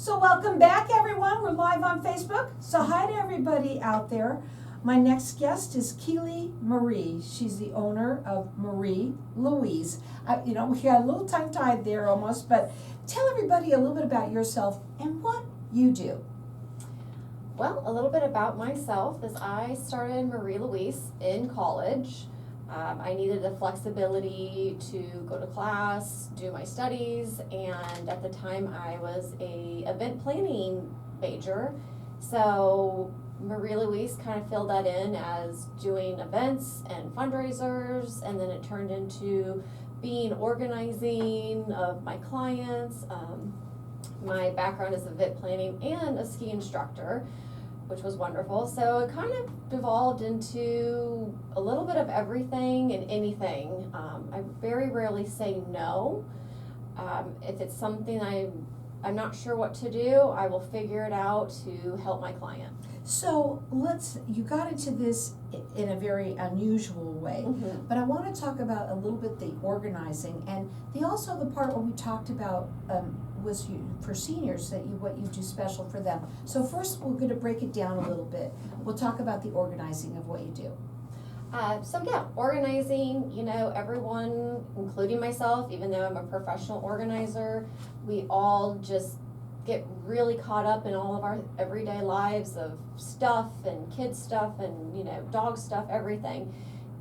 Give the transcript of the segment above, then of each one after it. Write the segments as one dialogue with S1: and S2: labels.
S1: So welcome back, everyone. We're live on Facebook. So hi to everybody out there. My next guest is Keely Marie. She's the owner of Marie Louise. We got a little tongue-tied there almost, but tell everybody a little bit about yourself and what you do.
S2: Well, a little bit about myself is I started Marie Louise in college. I needed the flexibility to go to class, do my studies, and at the time I was a event planning major. So Marie Louise kind of filled that in as doing events and fundraisers, and then it turned into being organizing of my clients. My background is event planning and a ski instructor, which was wonderful. So it kind of devolved into a little bit of everything and anything. I very rarely say no. If it's something I'm not sure what to do, I will figure it out to help my client.
S1: So you got into this in a very unusual way, but I want to talk about a little bit the organizing and the part where we talked about was for seniors what you do special for them. So first we're going to break it down a little bit. We'll talk about the organizing of what you do.
S2: Organizing, everyone, including myself, even though I'm a professional organizer, we all just get really caught up in all of our everyday lives of stuff and kids stuff and, dog stuff, everything.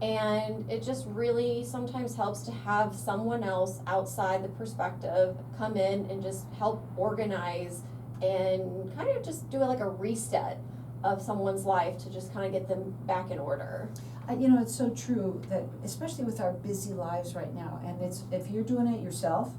S2: And it just really sometimes helps to have someone else outside the perspective come in and just help organize and kind of just do like a reset of someone's life to just kind of get them back in order.
S1: It's so true that especially with our busy lives right now, and if you're doing it yourself,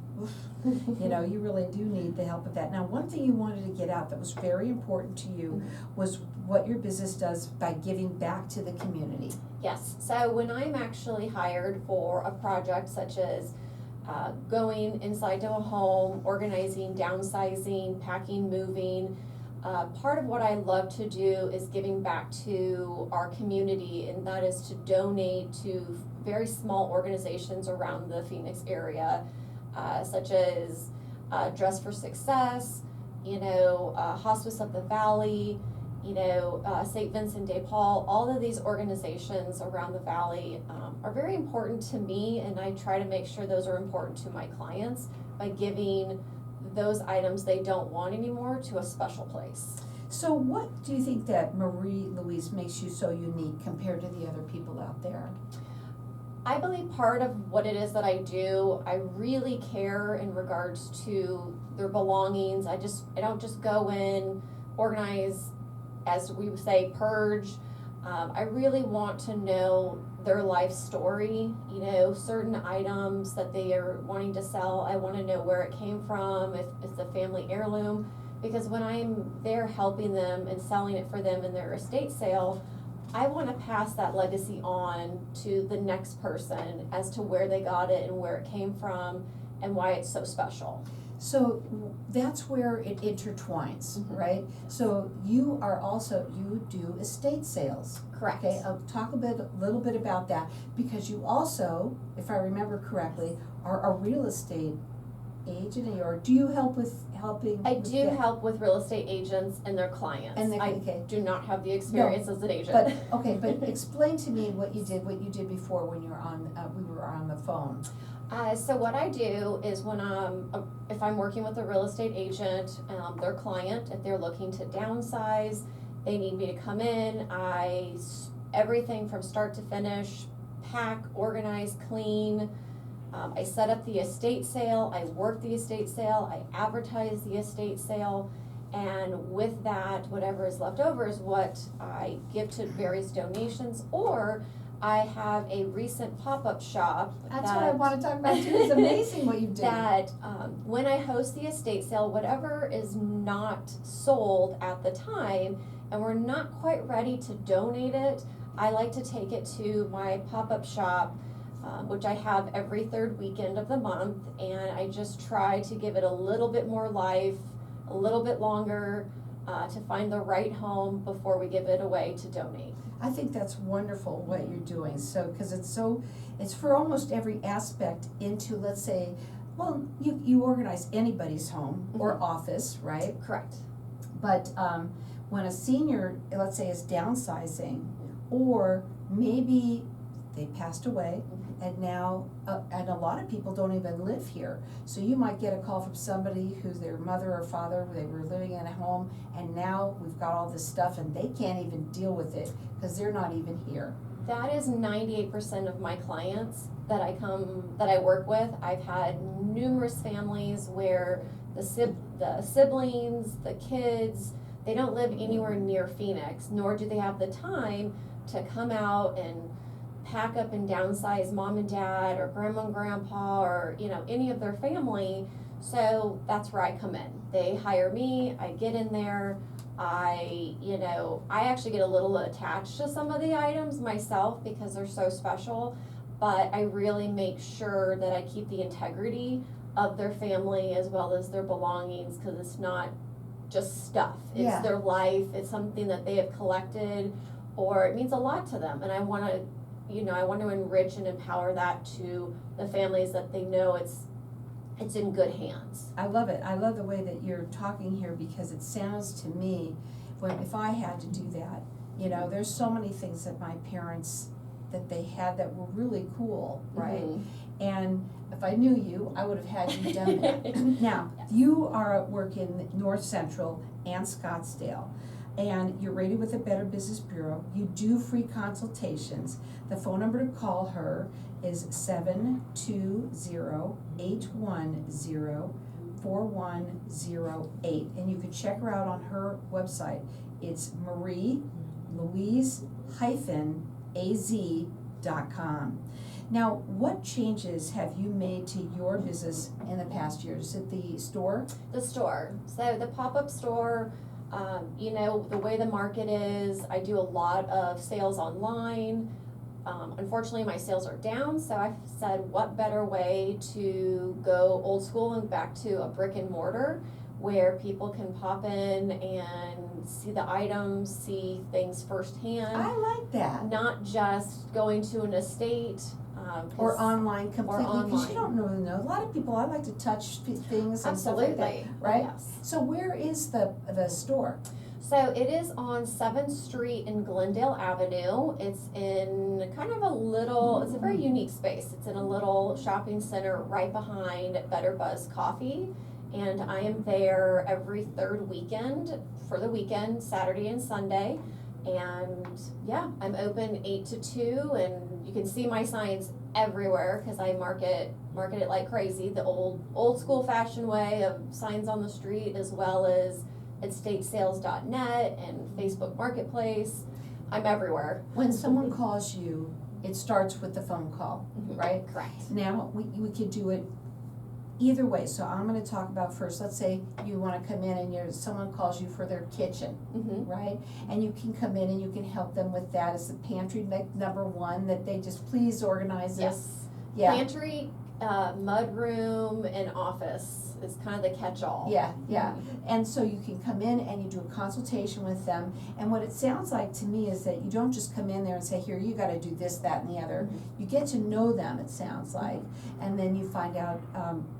S1: you really do need the help of that. Now, one thing you wanted to get out that was very important to you was what your business does by giving back to the community.
S2: Yes, so when I'm actually hired for a project such as going inside to a home, organizing, downsizing, packing, moving, part of what I love to do is giving back to our community, and that is to donate to very small organizations around the Phoenix area, such as Dress for Success, Hospice of the Valley, St. Vincent de Paul. All of these organizations around the valley are very important to me, and I try to make sure those are important to my clients by giving those items they don't want anymore to a special place.
S1: So what do you think that Marie Louise makes you so unique compared to the other people out there?
S2: I believe part of what it is that I do, I really care in regards to their belongings. I don't just go in, organize, as we would say, purge. I really want to know their life story, certain items that they are wanting to sell. I want to know where it came from, if it's a family heirloom, because when I'm there helping them and selling it for them in their estate sale, I want to pass that legacy on to the next person as to where they got it and where it came from and why it's so special.
S1: So that's where it intertwines, right? So you do estate sales.
S2: Correct.
S1: Okay, I'll talk a little bit about that, because you also, if I remember correctly, are a real estate agent, or do you help with helping?
S2: I do help with real estate agents and their clients. I do not have the experience as an agent.
S1: But explain to me what you did before when you were we were on the phone.
S2: So what I do is when if I'm working with a real estate agent, their client, if they're looking to downsize, they need me to come in. Everything from start to finish, pack, organize, clean. I set up the estate sale, I work the estate sale, I advertise the estate sale, and with that, whatever is left over is what I give to various donations, or I have a recent pop-up shop.
S1: That's what I want to talk about too. It's amazing what you do.
S2: That when I host the estate sale, whatever is not sold at the time, and we're not quite ready to donate it, I like to take it to my pop-up shop, which I have every third weekend of the month, and I just try to give it a little bit more life, a little bit longer, to find the right home before we give it away to donate.
S1: I think that's wonderful what you're doing. So, because it's for almost every aspect into, let's say, Well, you organize anybody's home or office, right?
S2: Correct.
S1: But when a senior, let's say, is downsizing, or maybe they passed away, and now, and a lot of people don't even live here. So you might get a call from somebody who's their mother or father, they were living in a home, and now we've got all this stuff and they can't even deal with it because they're not even here.
S2: That is 98% of my clients that I work with. I've had numerous families where the siblings, the kids, they don't live anywhere near Phoenix, nor do they have the time to come out and pack up and downsize mom and dad or grandma and grandpa or, you know, any of their family. So that's where I come in. They hire me, I get in there, I actually get a little attached to some of the items myself because they're so special, but I really make sure that I keep the integrity of their family as well as their belongings, because it's not just stuff. It's their life, it's something that they have collected, or it means a lot to them, and I want to enrich and empower that to the families that they know it's in good hands.
S1: I love it. I love the way that you're talking here, because it sounds to me, if I had to do that, you know, there's so many things that my parents, that they had that were really cool, right?
S2: Mm-hmm.
S1: And if I knew you, I would have had you done that. Now, you are at work in North Central and Scottsdale, and you're rated with the Better Business Bureau. You do free consultations. The phone number to call her is 720-810-4108, and you can check her out on her website. It's LOUISE-AZ.com. Now, what changes have you made to your business in the past years? Is it the store?
S2: The store. So the pop-up store, the way the market is, I do a lot of sales online. Unfortunately, my sales are down, so I've said, what better way to go old school and back to a brick and mortar where people can pop in and see the items, see things firsthand.
S1: I like that.
S2: Not just going to an estate.
S1: Or online completely, because you
S2: online.
S1: don't know. A lot of people, I like to touch things and stuff
S2: Absolutely.
S1: like that, right?
S2: Yes.
S1: So where is the store?
S2: So it is on 7th Street and Glendale Avenue. It's in it's a very unique space. It's in a little shopping center right behind Better Buzz Coffee. And I am there every third weekend for the weekend, Saturday and Sunday. And yeah, I'm open 8 to 2, and you can see my signs everywhere because I market it like crazy, the old school fashion way of signs on the street, as well as at statesales.net and Facebook Marketplace. I'm everywhere.
S1: When someone calls you, it starts with the phone call, right?
S2: Correct.
S1: Now, we could do it either way. So I'm gonna talk about first, let's say you wanna come in and someone calls you for their kitchen, right? And you can come in and you can help them with that. Is the pantry number one, that they just please organize this?
S2: Yes.
S1: Yeah.
S2: Pantry, mudroom, and office is kind of the catch-all.
S1: Yeah. And so you can come in and you do a consultation with them. And what it sounds like to me is that you don't just come in there and say, here, you gotta do this, that, and the other. You get to know them, it sounds like. And then you find out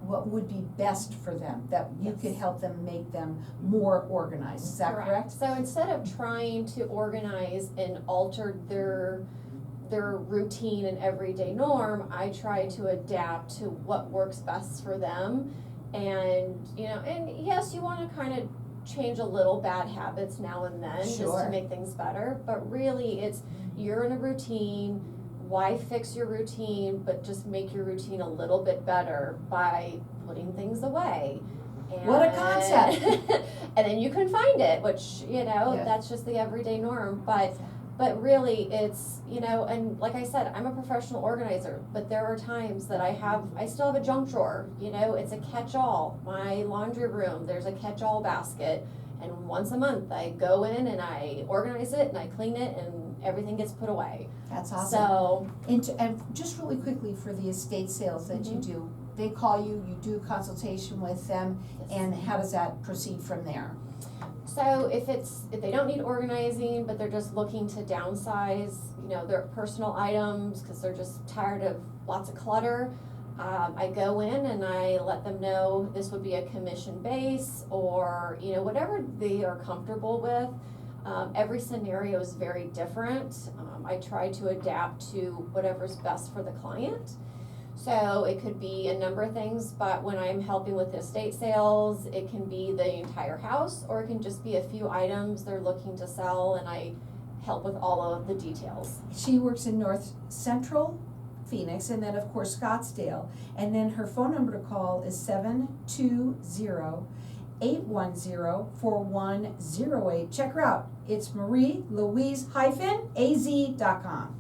S1: what would be best for them, that you could help them make them more organized. Is that correct?
S2: So instead of trying to organize and alter their routine and everyday norm, I try to adapt to what works best for them. And yes, you want to kind of change a little bad habits now and then just to make things better, but really you're in a routine. Why fix your routine, but just make your routine a little bit better by putting things away. And
S1: what a concept.
S2: And then you can find it, which that's just the everyday norm, but really it's, and like I said, I'm a professional organizer, but there are times that I still have a junk drawer, it's a catch-all. My laundry room, there's a catch-all basket, and once a month I go in and I organize it and I clean it and everything gets put away.
S1: That's awesome.
S2: So,
S1: and just really quickly, for the estate sales that you do, they call you, you do consultation with them, and how does that proceed from there?
S2: So if they don't need organizing, but they're just looking to downsize, their personal items because they're just tired of lots of clutter, I go in and I let them know this would be a commission base, or, you know, whatever they are comfortable with. Every scenario is very different. I try to adapt to whatever's best for the client. So it could be a number of things, but when I'm helping with estate sales, it can be the entire house, or it can just be a few items they're looking to sell, and I help with all of the details.
S1: She works in North Central Phoenix, and then of course Scottsdale. And then her phone number to call is 720-810-4108. Check her out. It's MarieLouise-AZ.com.